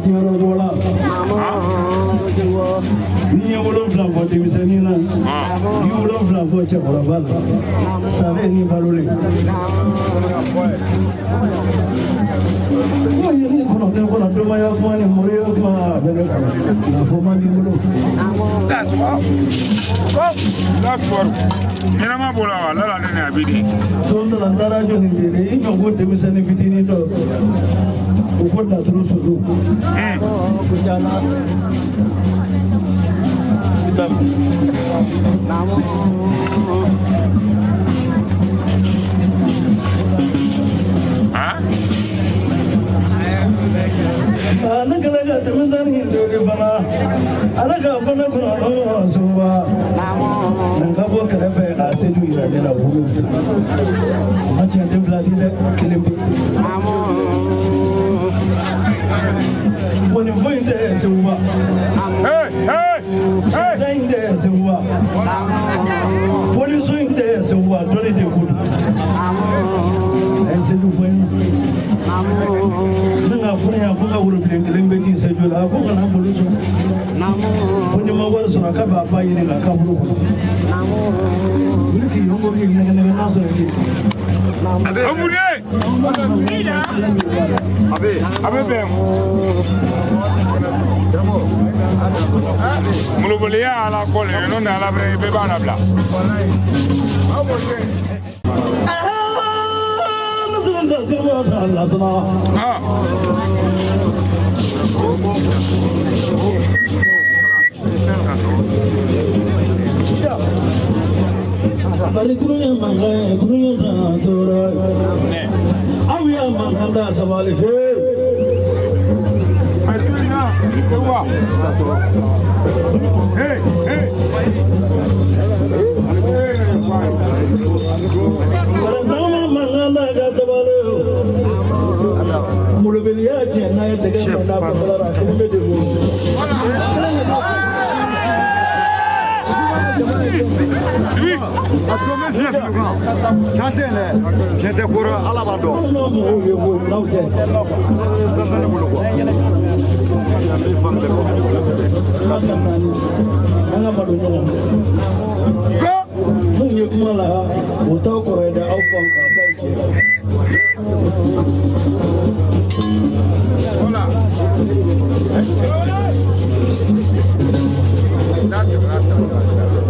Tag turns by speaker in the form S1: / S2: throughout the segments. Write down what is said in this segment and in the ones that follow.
S1: jiro bola. Ni wolo fla for demisani na. Ni wolo fla for chekora bala. Sare ni balole. Ni kono de kono do ma ya ko ni mori yo ma bele ko. Na fo ma ni wolo.
S2: That's what. That's what. Ina ma bola wala la ne abidi.
S1: Tondo landara jo ni bele. Ni ko demisani fitini to. Ko na tru sudu. Kujana. Namo. Ana kala temen hindu ke bana ala ka bana kono suwa nanga bo kala fe ase du ira de la bulu ma ti ande bladi de kelembe woni voinde suwa hey voinde suwa woni suinde suwa doni de gudu ese du voinde nanga fune ya kunga wuro bilengelembe ti sejola kunga na buluzo woni ma wara sura ka ba ba yini ga ka bulu wiki yongo ni nanga na so ni
S2: Abude abe bem Mulubuli ala kole no na ala be bana bla
S1: Bari turunya mangga turunya tora awiya manganda sabale he
S2: hey
S1: nama manganda ga sabale mulubeliya jenna ya daga na fara kuma da mu
S3: Chantele, gente cura alabado.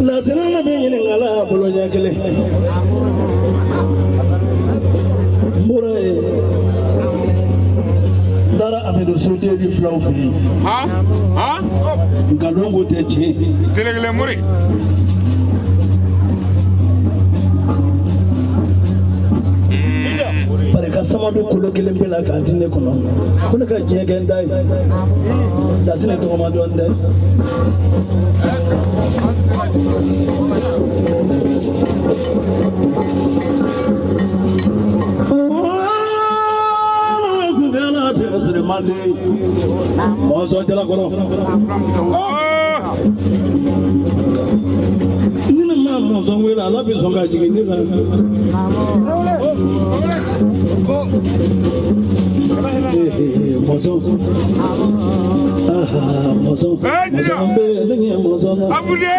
S1: La sena be yin ngala bolo nya kele mbore dara abedo sote di flow fi
S2: ha
S1: ngalongo te che
S2: telegele muri
S1: pare ka sama do kulo kele bela ka dinne kono kono ka je gen dai da sene to ma do ndai Mozo jala kono nina ma mozo wela la bi zonga jigi ni la mozo mozo
S2: abude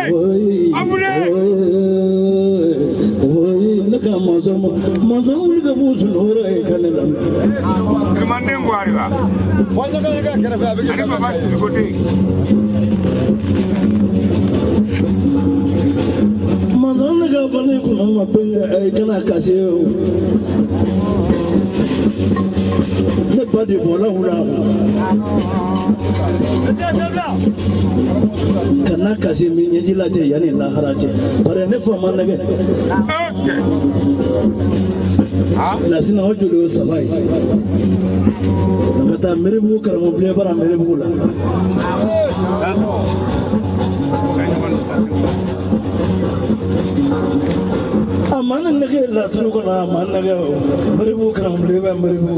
S1: naka mozo ulga buzu nora e kanela
S2: mande ngwari ba
S3: Faza ka kera fa abi.
S2: ani baba tikote
S1: mozo naka bale kuna mapenga e kana kaseo ne padi bola hula kana kasi minye jila je yani lahara je pare ne fa manage lazina hojulo sabai ngata mere bu karamo ble bara mere bu la amana nage la tunu ko na man nage mere bu karamo ble ba mere bu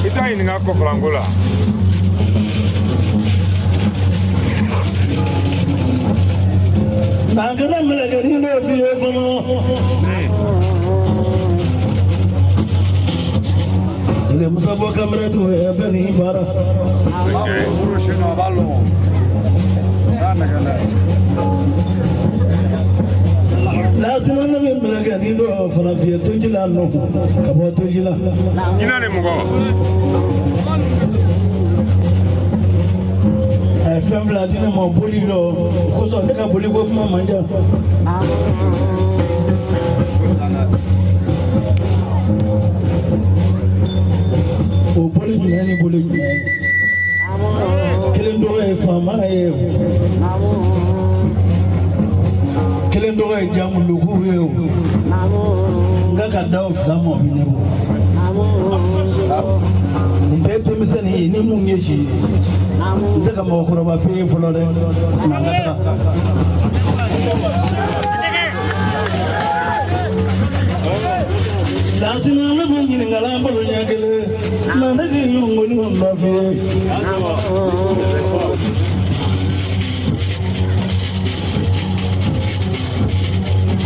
S2: Ita ini ngako Frangola.
S1: Nagana melagari no biye kono. Ile musabo kamera tu hai bani bara.
S3: Urushino ballo. Nagana.
S1: Lazima na melagari no fana fiye tujila no. Kabo tujila.
S2: Jina ne mugo.
S1: Fɛn fila di ne ma boli lɔ kosɔn ne ka boli ko kuma man ca. O boli jumɛn ni boli jumɛn kelen dɔgɔ ye faama ye o kelen dɔgɔ ye jamuluku ye o n ka da o fila ma bi ne bɔ nin bɛɛ ye denmisɛnnin ye ni mun ye si ye. Nse ka mɔgɔkɔrɔba fɛ ye fɔlɔ dɛ n'an ka taga. Lasina ne bɛ ɲininkala balo ɲɛ kelen nka ne de ye ŋɔni ŋɔnba fɛ ye.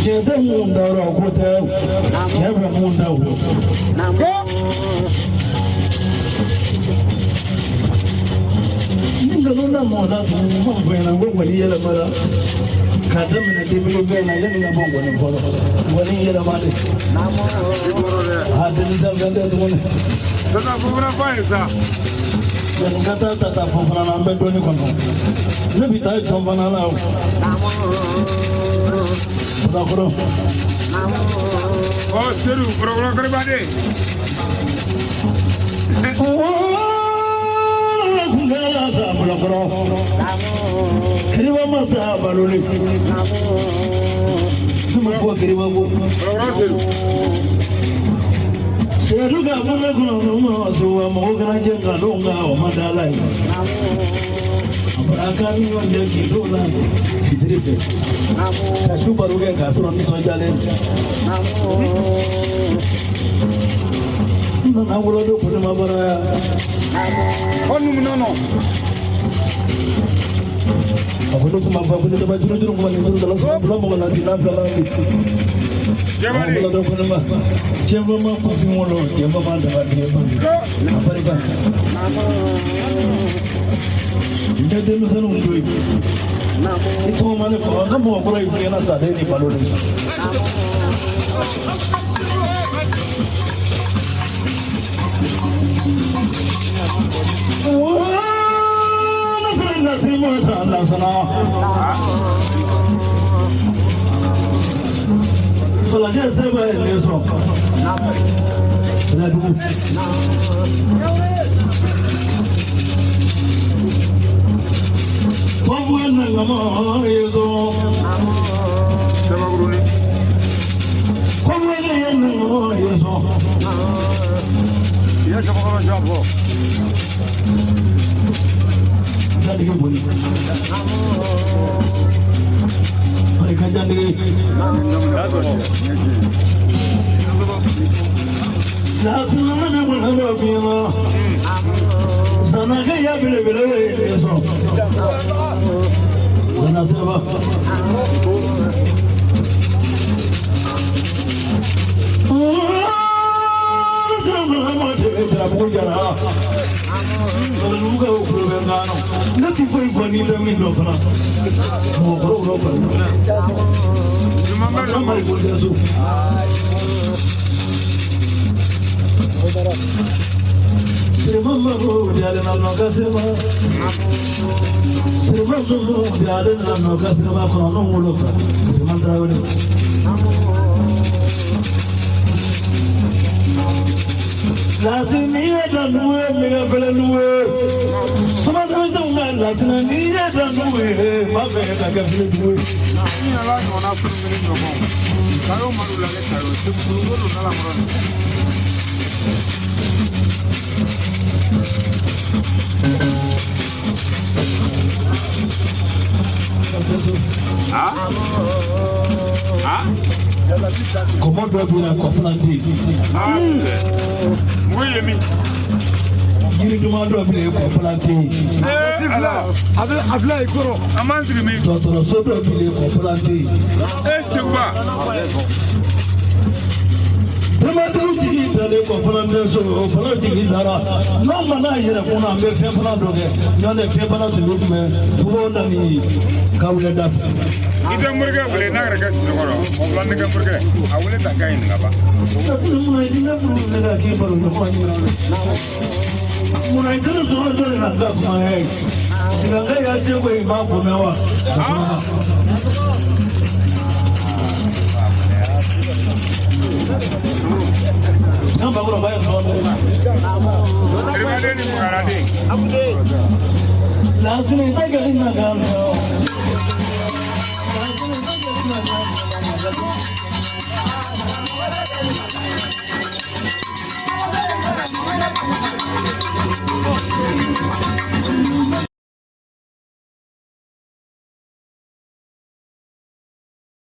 S1: Cɛ tɛ mun da o ko tɛ cɛ bɛ mun da o. Nuna mona mwana ngoni yela mara kadam na demi bena yela ngoni bolo ngoni yela male hadin da ganda ngoni
S2: Tata fufuna faisa
S1: yan kata tata fufuna na mbedo ni kono ne bitai tombana na da koro
S2: Oh seru koro kare bade Kiriwa masa balole. Cuma buat kiriwa bu. Saya juga pernah kalau semua mau kerja kalau enggak madalai. Akan menjadi kidola fitrite. Kasu baru ke kasu nanti soalnya. Nana bolo do pun mabara.
S3: Onu mnono.
S1: Aku tu cuma bawa punya tempat juru kembali juru dalam sebelum mengenal kita dalam.
S2: Jabari
S1: Kalau tu pun mah, siapa mah kopi mulu, siapa mah dapat dia pun. Apa riba? Jadi macam itu. Itu mana kalau kamu mau pergi ke mana sahaja ni balu ni. Nasi macam sana. Kalau dia sebab ni so. Lalu. Kamu nama itu.
S2: Sama guru ni
S1: Kamu nama itu.
S3: Ya kamu siapa?
S1: Jadi boleh. Mereka jadi. Langsung mana mana biar. Sana kaya bila eso. Sana siapa? Nanti pun wanita minum pernah. Ngobrol pernah. Ramai boleh tu. Serba mahu dia ada nama kasih. Serba mahu dia ada nama kasih. Kalau orang mulu, serba terawih. Lazim ni ada dua, mega bela dua. Semua tu macam lazim ni ada dua, apa yang tak kena dua.
S2: ni ala no na furu ni no mo karo maru la karo tu furu no la maro
S1: Comment doit-on la comprendre?
S2: Muy bien.
S1: yiri duman dɔ bile ko planté
S2: ala
S3: a bila i kɔrɔ
S2: an b'an sigi min
S1: dɔgɔtɔrɔso dɔ bile ko planté
S2: seguba
S1: Dɛmɛtɛriw jigi dalen ko planté so o fana jigi dara n'o ma n'a yɛrɛ kunna an bɛ fɛn fana dɔ kɛ n'o tɛ fɛn fana tun bɛ tun bɛ tubabu na ni kawulɛ da fɛ.
S2: i tɛ morikɛ wele n'a yɛrɛ kɛ sunɔgɔrɔ o fila ne kɛ morikɛ a wele ta ka ɲi ka ban
S1: munna i ne furu ne ka k'i baro ɲɔgɔn ye munna i tɛna sɔrɔ dɔ de ka kuma ye silamɛ y'a se ko i b'a ko mɛn wa.